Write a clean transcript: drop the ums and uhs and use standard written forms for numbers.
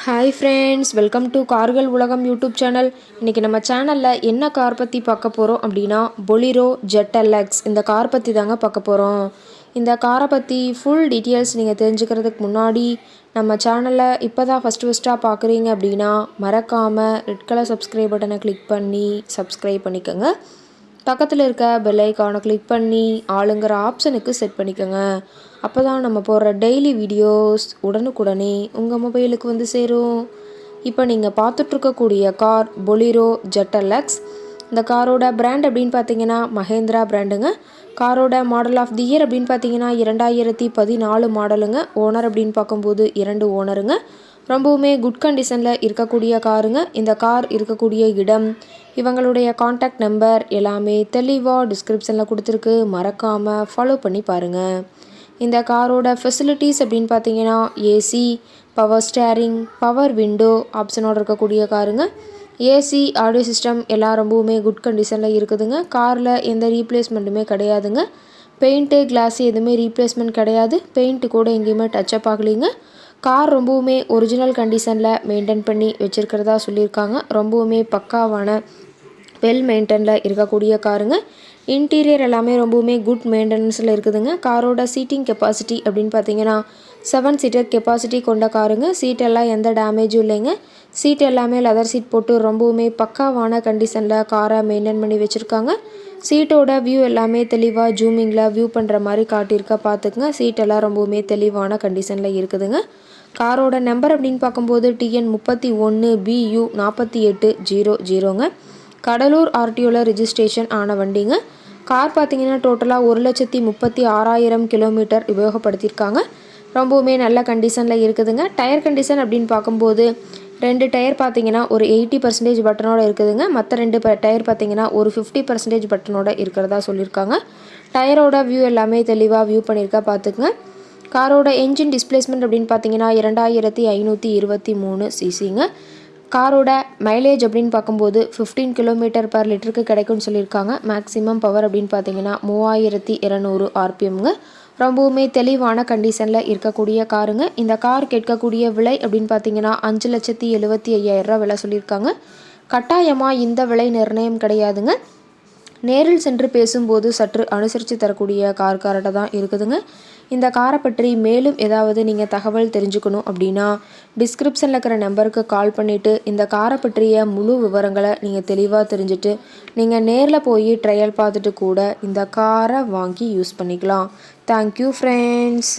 Hi friends, welcome to கார்கள் உலகம் YouTube channel. இன்றைக்கி நம்ம சேனலில் என்ன கார் பற்றி பார்க்க போகிறோம் அப்படின்னா பொலிரோ ZLX இந்த கார் பற்றி தாங்க பார்க்க போகிறோம். இந்த காரை பற்றி ஃபுல் டீட்டெயில்ஸ் நீங்கள் தெரிஞ்சுக்கிறதுக்கு முன்னாடி நம்ம சேனலை இப்போ தான் ஃபஸ்ட்டாக பார்க்குறீங்க அப்படின்னா மறக்காமல் ரெட் கலர் சப்ஸ்கிரைப் பட்டனை கிளிக் பண்ணி சப்ஸ்கிரைப் பண்ணிக்கோங்க. பக்கத்தில் இருக்க பெல் ஐக்கானை கிளிக் பண்ணி ஆளுங்கிற ஆப்ஷனுக்கு செட் பண்ணிக்கோங்க. அப்போ தான் நம்ம போடுற டெய்லி வீடியோஸ் உடனுக்குடனே உங்கள் மொபைலுக்கு வந்து சேரும். இப்போ நீங்கள் பார்த்துட்ருக்கக்கூடிய கார் பொலிரோ ZLX. இந்த காரோட பிராண்ட் அப்படின்னு பார்த்தீங்கன்னா மஹேந்திரா பிராண்டுங்க. காரோட மாடல் ஆஃப் தி இயர் அப்படின்னு பார்த்தீங்கன்னா 2014 மாடலுங்க. ஓனர் அப்படின்னு பார்க்கும்போது 2 ஓனருங்க. ரொம்பவுமே குட் கண்டிஷனில் இருக்கக்கூடிய காருங்க. இந்த கார் இருக்கக்கூடிய இடம், இவங்களுடைய காண்டாக்ட் நம்பர் எல்லாமே தெளிவாக டிஸ்கிரிப்ஷனில் கொடுத்துருக்கு. மறக்காமல் ஃபாலோ பண்ணி பாருங்கள். இந்த காரோட ஃபெசிலிட்டிஸ் அப்படின்னு பார்த்தீங்கன்னா AC, power steering, power window ஆப்ஷனோடு இருக்கக்கூடிய காருங்க. ஏசி, ஆடியோ சிஸ்டம் எல்லாம் ரொம்பவுமே குட் கண்டிஷனில் இருக்குதுங்க. காரில் எந்த ரீப்ளேஸ்மெண்ட்டுமே கிடையாதுங்க. பெயிண்ட்டு, கிளாஸு எதுவுமே ரீப்ளேஸ்மெண்ட் கிடையாது. பெயிண்ட்டு கூட எங்கேயுமே டச்சப் ஆகலைங்க. கார் ரொம்பவுமே ஒரிஜினல் கண்டிஷனில் மெயின்டைன் பண்ணி வச்சுருக்கிறதா சொல்லியிருக்காங்க. ரொம்பவுமே பக்காவான வெல் மெயின்டெனில் இருக்கக்கூடிய காருங்க. இன்டீரியர் எல்லாமே ரொம்பவுமே குட் மெயின்டெனன்ஸில் இருக்குதுங்க. காரோட சீட்டிங் கெப்பாசிட்டி அப்படின்னு பார்த்தீங்கன்னா 7 சீட்டர் கெப்பாசிட்டி கொண்ட காருங்க. சீட்டெல்லாம் எந்த டேமேஜும் இல்லைங்க. சீட் எல்லாமே லெதர் சீட் போட்டு ரொம்பவுமே பக்காவான கண்டிஷனில் காரை மெயின்டைன் பண்ணி வச்சுருக்காங்க. சீட்டோட வியூ எல்லாமே தெளிவாக ஜூமிங்கில் வியூ பண்ணுற மாதிரி காட்டியிருக்க பார்த்துக்குங்க. சீட்டெல்லாம் ரொம்பவுமே தெளிவான கண்டிஷனில் இருக்குதுங்க. காரோட நம்பர் அப்படின்னு பார்க்கும்போது TN 31 BU 4800ங்க. கடலூர் RTOவில் ரிஜிஸ்ட்ரேஷன் ஆன வண்டிங்க. கார் பார்த்தீங்கன்னா டோட்டலாக 1,36,000 கிலோமீட்டர் உபயோகப்படுத்தியிருக்காங்க. ரொம்பவுமே நல்ல கண்டிஷனில் இருக்குதுங்க. டயர் கண்டிஷன் அப்படின்னு பார்க்கும்போது 2 டயர் பார்த்தீங்கன்னா ஒரு 80% பட்டனோடு இருக்குதுங்க. மற்ற 2 டயர் பார்த்தீங்கன்னா ஒரு 50% பட்டனோட இருக்கிறதா சொல்லியிருக்காங்க. டயரோட வியூ எல்லாமே தெளிவாக வியூ பண்ணியிருக்கா பார்த்துக்குங்க. காரோட என்ஜின் டிஸ்பிளேஸ்மெண்ட் அப்படின்னு பார்த்தீங்கன்னா 2523 சிசிங்க. காரோட மைலேஜ் அப்படின்னு பார்க்கும்போது 15 km/லிட்டருக்கு கிடைக்கும்னு சொல்லியிருக்காங்க. மேக்ஸிமம் பவர் அப்படின்னு பார்த்தீங்கன்னா 3200 RPMங்க. ரொம்பவுமே தெளிவான கண்டிஷனில் இருக்கக்கூடிய காருங்க. இந்த கார் கேட்கக்கூடிய விலை அப்படின்னு பார்த்தீங்கன்னா 5,75,000 விலை சொல்லியிருக்காங்க. கட்டாயமாக இந்த விலை நிர்ணயம் கிடையாதுங்க. நேரில் சென்று பேசும்போது சற்று அனுசரித்து தரக்கூடிய கார்கிட்ட தான் இருக்குதுங்க. இந்த காரை பற்றி மேலும் ஏதாவது நீங்கள் தகவல் தெரிஞ்சுக்கணும் அப்படின்னா டிஸ்கிரிப்ஷனில் இருக்கிற நம்பருக்கு கால் பண்ணிவிட்டு இந்த காரை பற்றிய முழு விவரங்களை நீங்கள் தெளிவாக தெரிஞ்சுட்டு நீங்கள் நேரில் போய் ட்ரையல் பார்த்துட்டு கூட இந்த காரை வாங்கி யூஸ் பண்ணிக்கலாம். Thank you friends.